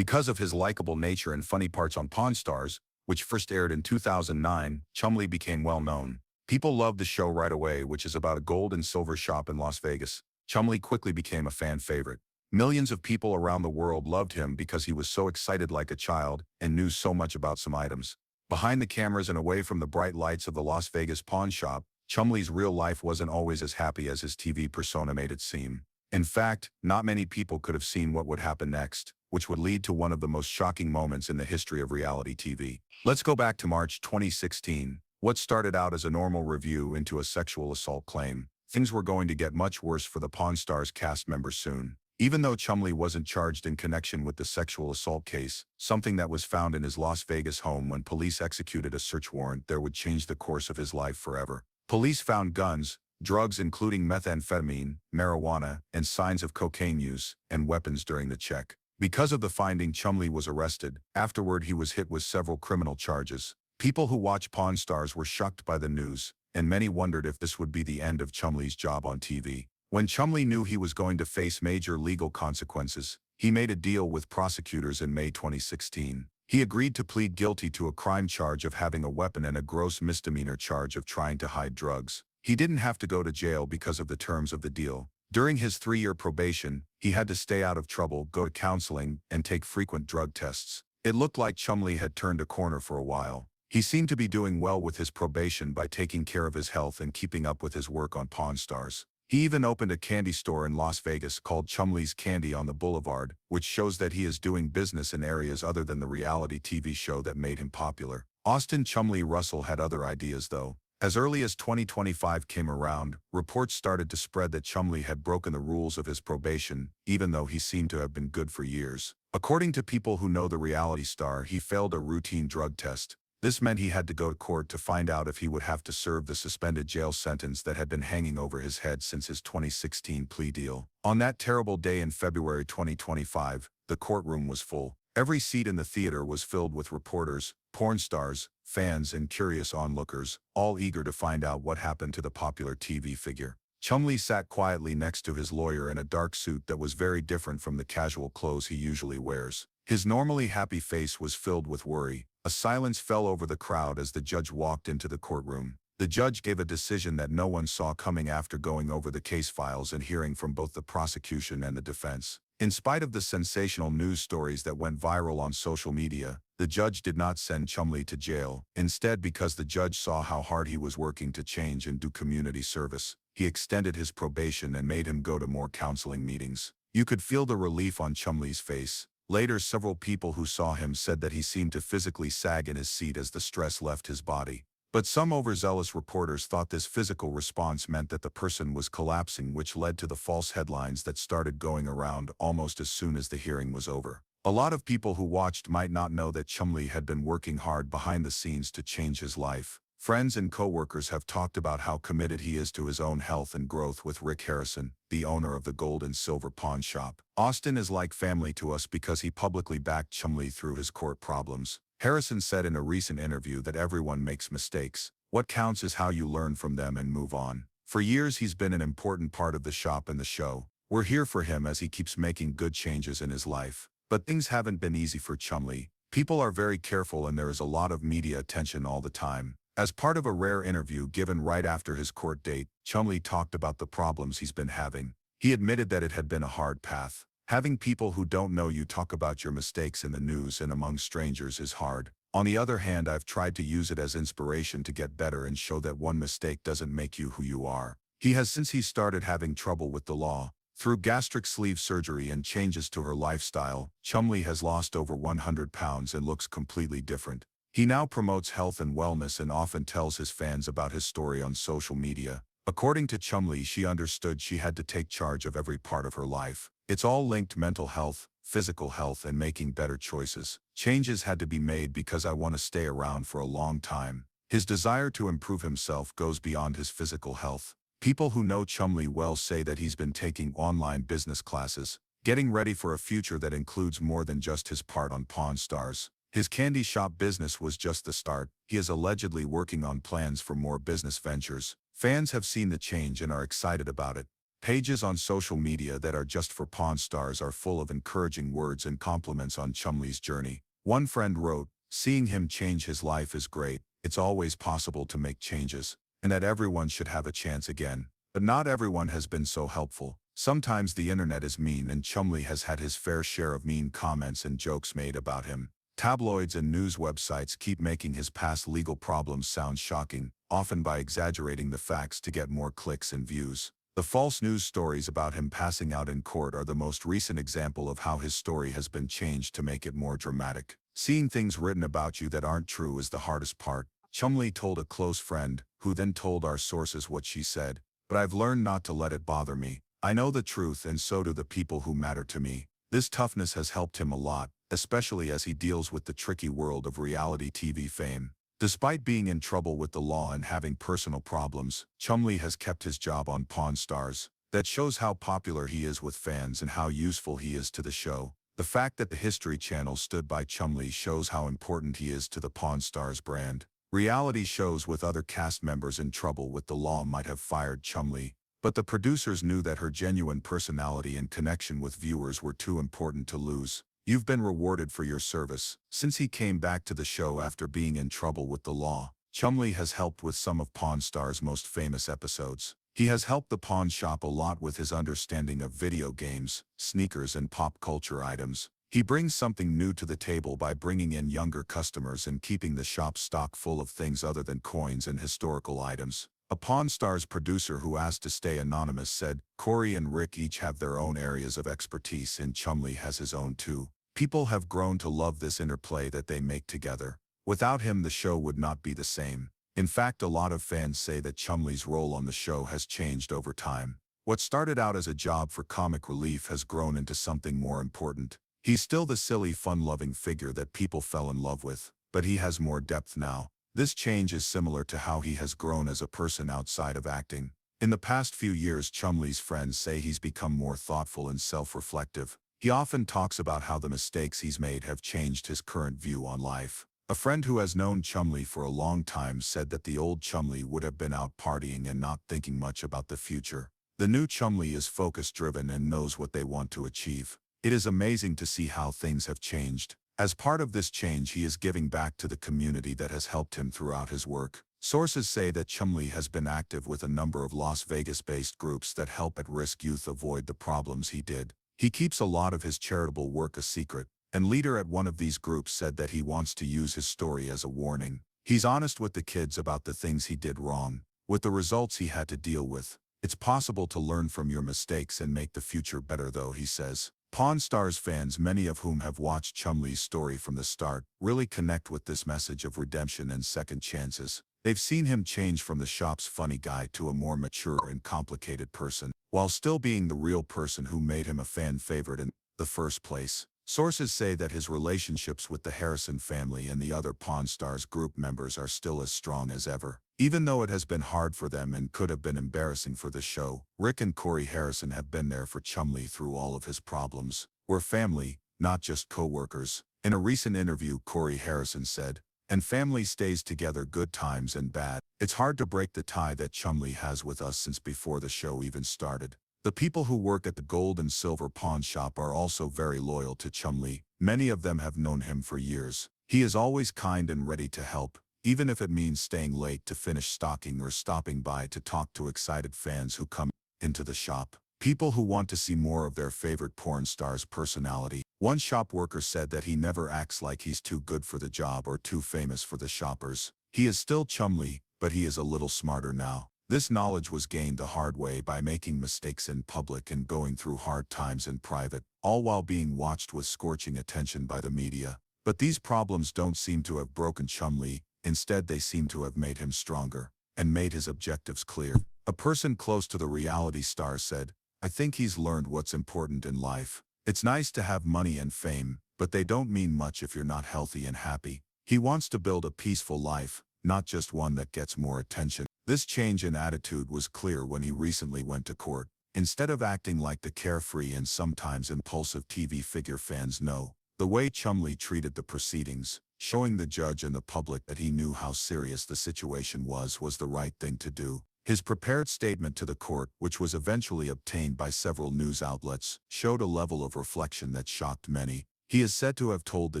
Because of his likable nature and funny parts on Pawn Stars, which first aired in 2009, Chumlee became well known. People loved the show right away, which is about a gold and silver shop in Las Vegas. Chumlee quickly became a fan favorite. Millions of people around the world loved him because he was so excited like a child and knew so much about some items. Behind the cameras and away from the bright lights of the Las Vegas pawn shop, Chumlee's real life wasn't always as happy as his TV persona made it seem. In fact, not many people could have seen what would happen next, which would lead to one of the most shocking moments in the history of reality TV. Let's go back to March 2016. What started out as a normal review into a sexual assault claim. Things were going to get much worse for the Pawn Stars cast members soon. Even though Chumlee wasn't charged in connection with the sexual assault case, something that was found in his Las Vegas home when police executed a search warrant there would change the course of his life forever. Police found guns, drugs including methamphetamine, marijuana, and signs of cocaine use, and weapons during the check. Because of the finding, Chumlee was arrested. Afterward, he was hit with several criminal charges. People who watch Pawn Stars were shocked by the news, and many wondered if this would be the end of Chumlee's job on TV. When Chumlee knew he was going to face major legal consequences, he made a deal with prosecutors in May 2016. He agreed to plead guilty to a crime charge of having a weapon and a gross misdemeanor charge of trying to hide drugs. He didn't have to go to jail because of the terms of the deal. During his 3-year probation, he had to stay out of trouble, go to counseling, and take frequent drug tests. It looked like Chumlee had turned a corner for a while. He seemed to be doing well with his probation by taking care of his health and keeping up with his work on Pawn Stars. He even opened a candy store in Las Vegas called Chumlee's Candy on the Boulevard, which shows that he is doing business in areas other than the reality TV show that made him popular. Austin Chumlee Russell had other ideas though. As early as 2025 came around, reports started to spread that Chumlee had broken the rules of his probation, even though he seemed to have been good for years. According to people who know the reality star, he failed a routine drug test. This meant he had to go to court to find out if he would have to serve the suspended jail sentence that had been hanging over his head since his 2016 plea deal. On that terrible day in February 2025, the courtroom was full. Every seat in the theater was filled with reporters, porn stars, fans, and curious onlookers, all eager to find out what happened to the popular TV figure. Chumlee sat quietly next to his lawyer in a dark suit that was very different from the casual clothes he usually wears. His normally happy face was filled with worry. A silence fell over the crowd as the judge walked into the courtroom. The judge gave a decision that no one saw coming after going over the case files and hearing from both the prosecution and the defense. In spite of the sensational news stories that went viral on social media, the judge did not send Chumlee to jail. Instead, because the judge saw how hard he was working to change and do community service, he extended his probation and made him go to more counseling meetings. You could feel the relief on Chumlee's face. Later, several people who saw him said that he seemed to physically sag in his seat as the stress left his body. But some overzealous reporters thought this physical response meant that the person was collapsing, which led to the false headlines that started going around almost as soon as the hearing was over. A lot of people who watched might not know that Chumlee had been working hard behind the scenes to change his life. Friends and co-workers have talked about how committed he is to his own health and growth with Rick Harrison, the owner of the gold and silver pawn shop. Austin is like family to us because he publicly backed Chumlee through his court problems. Harrison said in a recent interview that everyone makes mistakes. What counts is how you learn from them and move on. For years he's been an important part of the shop and the show. We're here for him as he keeps making good changes in his life. But things haven't been easy for Chumlee. People are very careful and there is a lot of media attention all the time. As part of a rare interview given right after his court date, Chumlee talked about the problems he's been having. He admitted that it had been a hard path. Having people who don't know you talk about your mistakes in the news and among strangers is hard. On the other hand, I've tried to use it as inspiration to get better and show that one mistake doesn't make you who you are. He has since he started having trouble with the law. Through gastric sleeve surgery and changes to her lifestyle, Chumlee has lost over 100 pounds and looks completely different. He now promotes health and wellness and often tells his fans about his story on social media. According to Chumlee, she understood she had to take charge of every part of her life. It's all linked: mental health, physical health, and making better choices. Changes had to be made because I want to stay around for a long time. His desire to improve himself goes beyond his physical health. People who know Chumlee well say that he's been taking online business classes, getting ready for a future that includes more than just his part on Pawn Stars. His candy shop business was just the start. He is allegedly working on plans for more business ventures. Fans have seen the change and are excited about it. Pages on social media that are just for Pawn Stars are full of encouraging words and compliments on Chumlee's journey. One friend wrote, "Seeing him change his life is great. It's always possible to make changes, and that everyone should have a chance again. But not everyone has been so helpful. Sometimes the internet is mean, and Chumlee has had his fair share of mean comments and jokes made about him. Tabloids and news websites keep making his past legal problems sound shocking, often by exaggerating the facts to get more clicks and views. The false news stories about him passing out in court are the most recent example of how his story has been changed to make it more dramatic. Seeing things written about you that aren't true is the hardest part," Chumlee told a close friend, who then told our sources what she said. "But I've learned not to let it bother me. I know the truth, and so do the people who matter to me." This toughness has helped him a lot, especially as he deals with the tricky world of reality TV fame. Despite being in trouble with the law and having personal problems, Chumlee has kept his job on Pawn Stars. That shows how popular he is with fans and how useful he is to the show. The fact that the History Channel stood by Chumlee shows how important he is to the Pawn Stars brand. Reality shows with other cast members in trouble with the law might have fired Chumlee, but the producers knew that her genuine personality and connection with viewers were too important to lose. "You've been rewarded for your service." Since he came back to the show after being in trouble with the law, Chumlee has helped with some of Pawn Stars' most famous episodes. He has helped the pawn shop a lot with his understanding of video games, sneakers, and pop culture items. He brings something new to the table by bringing in younger customers and keeping the shop stock full of things other than coins and historical items. A Pawn Stars producer who asked to stay anonymous said, "Corey and Rick each have their own areas of expertise, and Chumlee has his own too. People have grown to love this interplay that they make together. Without him, the show would not be the same." In fact, a lot of fans say that Chumlee's role on the show has changed over time. What started out as a job for comic relief has grown into something more important. He's still the silly, fun-loving figure that people fell in love with, but he has more depth now. This change is similar to how he has grown as a person outside of acting. In the past few years, Chumlee's friends say he's become more thoughtful and self-reflective. He often talks about how the mistakes he's made have changed his current view on life. A friend who has known Chumlee for a long time said that the old Chumlee would have been out partying and not thinking much about the future. The new Chumlee is focus-driven and knows what they want to achieve. It is amazing to see how things have changed. As part of this change, he is giving back to the community that has helped him throughout his work. Sources say that Chumlee has been active with a number of Las Vegas-based groups that help at-risk youth avoid the problems he did. He keeps a lot of his charitable work a secret, and leader at one of these groups said that he wants to use his story as a warning. He's honest with the kids about the things he did wrong, with the results he had to deal with. "It's possible to learn from your mistakes and make the future better, though," he says. Pawn Stars fans, many of whom have watched Chumlee's story from the start, really connect with this message of redemption and second chances. They've seen him change from the shop's funny guy to a more mature and complicated person, while still being the real person who made him a fan favorite in the first place. Sources say that his relationships with the Harrison family and the other Pawn Stars group members are still as strong as ever. Even though it has been hard for them and could have been embarrassing for the show, Rick and Corey Harrison have been there for Chumlee through all of his problems. "We're family, not just co-workers." In a recent interview, Corey Harrison said, "And family stays together, good times and bad. It's hard to break the tie that Chumlee has with us since before the show even started." The people who work at the gold and silver pawn shop are also very loyal to Chumlee. Many of them have known him for years. He is always kind and ready to help, even if it means staying late to finish stocking or stopping by to talk to excited fans who come into the shop. People who want to see more of their favorite porn star's personality. One shop worker said that he never acts like he's too good for the job or too famous for the shoppers. He is still Chumlee, but he is a little smarter now. This knowledge was gained the hard way by making mistakes in public and going through hard times in private, all while being watched with scorching attention by the media. But these problems don't seem to have broken Chumlee. Instead, they seem to have made him stronger and made his objectives clear. A person close to the reality star said, "I think he's learned what's important in life. It's nice to have money and fame, but they don't mean much if you're not healthy and happy. He wants to build a peaceful life, not just one that gets more attention." This change in attitude was clear when he recently went to court. Instead of acting like the carefree and sometimes impulsive TV figure fans know, the way Chumlee treated the proceedings, showing the judge and the public that he knew how serious the situation was the right thing to do. His prepared statement to the court, which was eventually obtained by several news outlets, showed a level of reflection that shocked many. He is said to have told the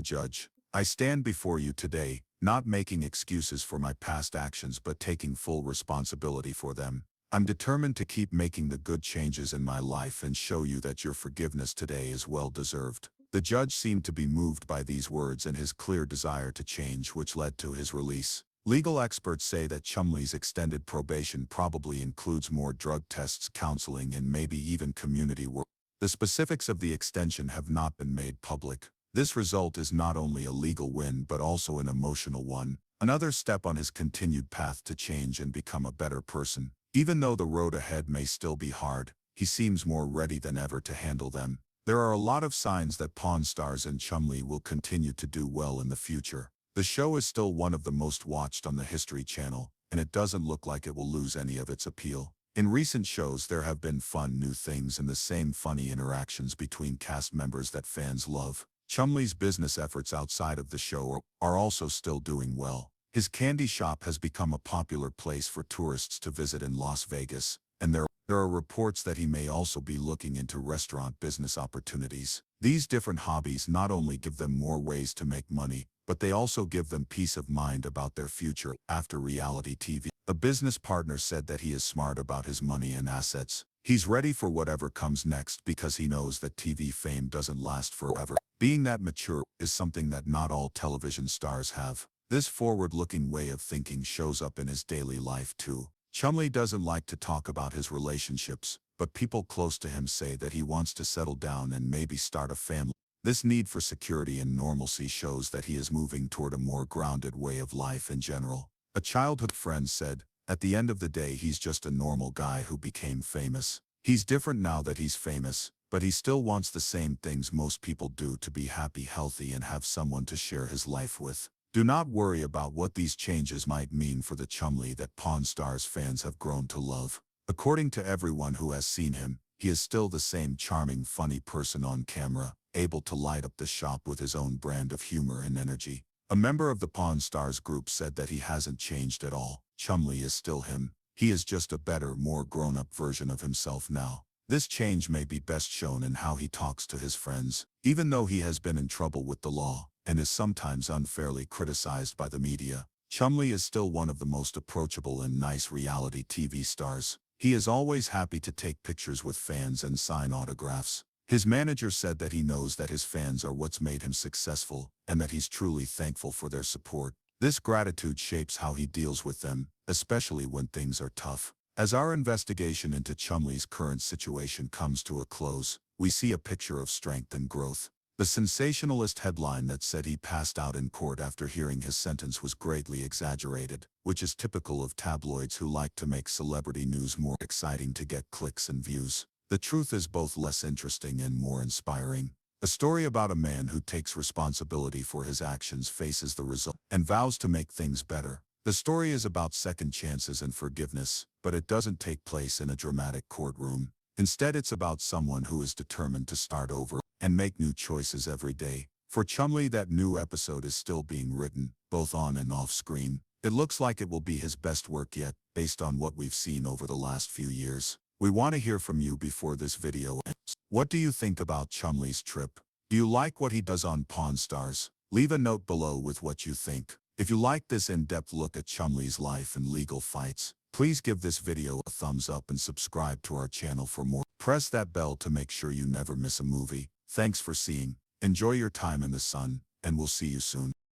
judge, "I stand before you today, not making excuses for my past actions but taking full responsibility for them. I'm determined to keep making the good changes in my life and show you that your forgiveness today is well deserved." The judge seemed to be moved by these words and his clear desire to change, which led to his release. Legal experts say that Chumlee's extended probation probably includes more drug tests, counseling, and maybe even community work. The specifics of the extension have not been made public. This result is not only a legal win but also an emotional one, another step on his continued path to change and become a better person. Even though the road ahead may still be hard, he seems more ready than ever to handle them. There are a lot of signs that Pawn Stars and Chumlee will continue to do well in the future. The show is still one of the most watched on the History Channel, and it doesn't look like it will lose any of its appeal. In recent shows there have been fun new things and the same funny interactions between cast members that fans love. Chumlee's business efforts outside of the show are also still doing well. His candy shop has become a popular place for tourists to visit in Las Vegas, and there are reports that he may also be looking into restaurant business opportunities. These different hobbies not only give them more ways to make money, but they also give them peace of mind about their future after reality TV. A business partner said that he is smart about his money and assets. He's ready for whatever comes next because he knows that TV fame doesn't last forever. Being that mature is something that not all television stars have. This forward-looking way of thinking shows up in his daily life too. Chumlee doesn't like to talk about his relationships, but people close to him say that he wants to settle down and maybe start a family. This need for security and normalcy shows that he is moving toward a more grounded way of life in general. A childhood friend said, "At the end of the day he's just a normal guy who became famous. He's different now that he's famous, but he still wants the same things most people do: to be happy, healthy, and have someone to share his life with." Do not worry about what these changes might mean for the Chumlee that Pawn Stars fans have grown to love. According to everyone who has seen him, he is still the same charming, funny person on camera, able to light up the shop with his own brand of humor and energy. A member of the Pawn Stars group said that he hasn't changed at all. Chumlee is still him. He is just a better, more grown-up version of himself now. This change may be best shown in how he talks to his friends. Even though he has been in trouble with the law and is sometimes unfairly criticized by the media, Chumlee is still one of the most approachable and nice reality TV stars. He is always happy to take pictures with fans and sign autographs. His manager said that he knows that his fans are what's made him successful and that he's truly thankful for their support. This gratitude shapes how he deals with them, especially when things are tough. As our investigation into Chumlee's current situation comes to a close, we see a picture of strength and growth. The sensationalist headline that said he passed out in court after hearing his sentence was greatly exaggerated, which is typical of tabloids who like to make celebrity news more exciting to get clicks and views. The truth is both less interesting and more inspiring. A story about a man who takes responsibility for his actions, faces the result, and vows to make things better. The story is about second chances and forgiveness, but it doesn't take place in a dramatic courtroom. Instead, it's about someone who is determined to start over and make new choices every day. For Chumlee, that new episode is still being written, both on and off screen. It looks like it will be his best work yet, based on what we've seen over the last few years. We want to hear from you before this video ends. What do you think about Chumlee's trip? Do you like what he does on Pawn Stars? Leave a note below with what you think. If you like this in-depth look at Chumlee's life and legal fights, please give this video a thumbs up and subscribe to our channel for more. Press that bell to make sure you never miss a movie. Thanks for seeing. Enjoy your time in the sun, and we'll see you soon.